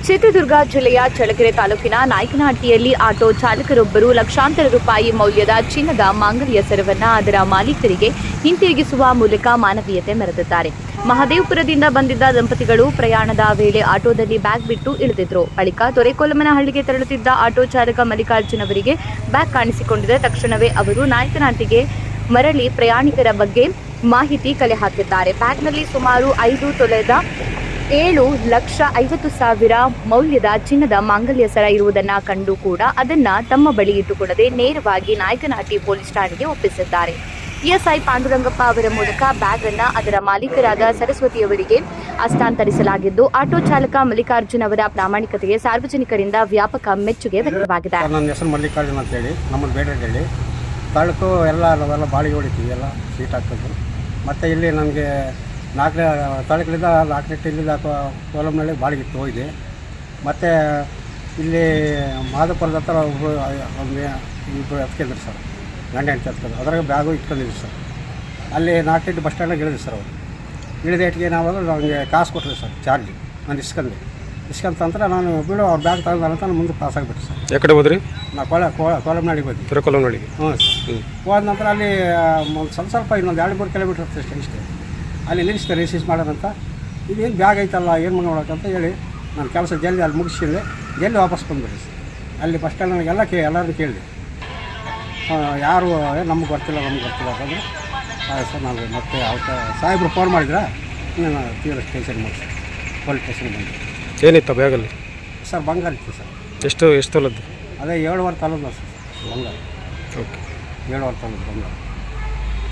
ಚಿತ್ರದುರ್ಗ ಜಿಲ್ಲೆಯ ಚಳ್ಳಕೆರೆ ತಾಲೂಕಿನ ನಾಯಕನಹಟ್ಟಿಯಲ್ಲಿ ಆಟೋ ಚಾಲಕರೊಬ್ಬರು ಲಕ್ಷಾಂತರ ರೂಪಾಯಿ ಮೌಲ್ಯದ ಚಿನ್ನದ ಮಾಂಗಲ್ಯ ಸರವನ್ನು ಅದರ ಮಾಲೀಕರಿಗೆ ಹಿಂತಿರುಗಿಸುವ ಮೂಲಕ ಮಾನವೀಯತೆ ಮೆರೆದಿದ್ದಾರೆ. ಮಹದೇವಪುರದಿಂದ ಬಂದಿದ್ದ ದಂಪತಿಗಳು ಪ್ರಯಾಣದ ವೇಳೆ ಆಟೋದಲ್ಲಿ ಬ್ಯಾಗ್ ಬಿಟ್ಟು ಇಳಿದಿದ್ರು. ಬಳಿಕ ತೊರೆಕೊಲ್ಲಮನಹಳ್ಳಿಗೆ ತೆರಳುತ್ತಿದ್ದ ಆಟೋ ಚಾಲಕ ಮಲ್ಲಿಕಾರ್ಜುನ್ ಅವರಿಗೆ ಬ್ಯಾಗ್ ಕಾಣಿಸಿಕೊಂಡಿದೆ. ತಕ್ಷಣವೇ ಅವರು ನಾಯಕನಹಟ್ಟಿಗೆ ಮರಳಿ ಪ್ರಯಾಣಿಕರ ಬಗ್ಗೆ ಮಾಹಿತಿ ಕಲೆ ಹಾಕಿದ್ದಾರೆ. ಬ್ಯಾಗ್ನಲ್ಲಿ ಸುಮಾರು 5 ತೊಲೆದ 7,50,000 ಮೌಲ್ಯದ ಚಿನ್ನದ ಮಾಂಗಲ್ಯ ಸರ ಇರುವುದನ್ನು ಕಂಡು ಕೂಡ ಅದನ್ನು ತಮ್ಮ ಬಳಿ ಇಟ್ಟುಕೊಳ್ಳದೆ ನೇರವಾಗಿ ನಾಯಕನಹಟ್ಟಿ ಪೊಲೀಸ್ ಠಾಣೆಗೆ ಒಪ್ಪಿಸಿದ್ದಾರೆ. PSI ಪಾಂಡುರಂಗಪ್ಪ ಅವರ ಮೂಲಕ ಬ್ಯಾಗ್ ಅನ್ನು ಅದರ ಮಾಲೀಕರಾದ ಸರಸ್ವತಿಯವರಿಗೆ ಹಸ್ತಾಂತರಿಸಲಾಗಿದ್ದು, ಆಟೋ ಚಾಲಕ ಮಲ್ಲಿಕಾರ್ಜುನ್ ಅವರ ಪ್ರಾಮಾಣಿಕತೆಗೆ ಸಾರ್ವಜನಿಕರಿಂದ ವ್ಯಾಪಕ ಮೆಚ್ಚುಗೆ ವ್ಯಕ್ತವಾಗಿದೆ. ನನ್ನ ಹೆಸರು ಮಲ್ಲಿಕಾರ್ಜುನ್ ಅಂತೇಳಿ, ನಮ್ಮನ್ನು ಬೇಡದಲ್ಲಿ ತಾಲೂಕು ನಾವೆಲ್ಲ ಬಾಳಿಗೆ ಹೊಡಿತೀವಿ, ಎಲ್ಲ ಸೀಟ್ ಹಾಕ್ತಿದ್ರು. ಮತ್ತು ಇಲ್ಲಿ ನಮಗೆ ತಾಲೂಕಿನಿಂದ 4 ಇಲ್ಲಿಂದ ಕೋಲಂನಳ್ಳಿ ಬಾಡಿಗೆ ಹೋಗಿದೆ. ಮತ್ತು ಇಲ್ಲಿ ಮಾದಪುರದ ಹತ್ರ ಇಬ್ಬರು ಎತ್ಕೊಂಡಿದ್ರು ಸರ್, ಗಂಡ ಹೆಂಡತಿ ಎತ್ಕೊಂಡು. ಅದ್ರಾಗ ಬ್ಯಾಗು ಇಟ್ಕೊಂಡಿದ್ರು ಸರ್. ಅಲ್ಲಿ 4 ಬಸ್ ಸ್ಟ್ಯಾಂಡಾಗ ಇಳಿದ್ವಿ ಸರ್. ಅವರು ಇಳಿದ ಏಟಿಗೆ ನಮಗೆ ಕಾಸು ಕೊಟ್ಟರು ಸರ್, ಚಾರ್ಜ್. ನಾನು ಇಸ್ಕೊಂತಂದ್ರೆ ನಾನು ಬಿಡು ಅವ್ರ ಬ್ಯಾಗ್ ತಗೊಂಡಂತ ನಾನು ಮುಂದೆ ಪಾಸ್ ಆಗಿಬಿಟ್ಟು ಸರ್. ಯಾಕಡೆ ಹೋದ್ರಿ? ನಾವು ಕೋಲಂನಳ್ಳಿಗೆ ಹೋದ್ವಿ. ತೊರೆಕೊಲ್ಲಮನಹಳ್ಳಿಗೆ. ಹ್ಞೂ ಸರ್. ಹೋದ ನಂತರ ಅಲ್ಲಿ ಸ್ವಲ್ಪ ಇನ್ನೊಂದು 2-3 ಕಿಲೋಮೀಟ್ರ್ ಇಷ್ಟೇ ಅಲ್ಲಿ ನಿಲ್ಲಿಸ್ತಾರೆ ರಿಸೀವ್ ಮಾಡೋದಂತ. ಇದೇನು ಬ್ಯಾಗ್ ಐತಲ್ಲ, ಏನು ಮಾಡೋಕ್ಕಂತ ಹೇಳಿ ನಾನು ಕೆಲಸ ಜಲ್ದಿ ಅಲ್ಲಿ ಮುಗಿಸಿದೆ. ಜಲ್ದಿ ವಾಪಸ್ ಬಂದ್ಬಿಡಿ ಸರ್. ಅಲ್ಲಿ ಬಸ್ ಸ್ಟ್ಯಾಂಡ್ ನನಗೆಲ್ಲ ಎಲ್ಲರೂ ಕೇಳಿದೆ, ಯಾರು ನಮ್ಗೆ ಗೊತ್ತಿಲ್ಲ ಅಂತಂದರೆ ಸರ್ ನಾನು ಮತ್ತೆ ಅವತ್ತು ಸಾಹೇಬ್ರು ಫೋನ್ ಮಾಡಿದ್ರೆ ನಾನು ತೀವ್ರ ಸ್ಟೇಷನ್ ಮಾಡಿ ಪೊಲೀಸ್ ಸ್ಟೇಷನ್ ಬಂದೆ. ಏನಿತ್ತು ಬ್ಯಾಗಲ್ಲಿ? ಸರ್ ಬಂಗಾರ ಇತ್ತು ಸರ್. ಎಷ್ಟು ತೊಲದ್ದು? ಅದೇ 7.5 ತೊಲದ್ದು ಸರ್ ಬಂಗಾರ. ಓಕೆ, 7.5 ತೊಲದ್ದು ಬಂಗಾರ.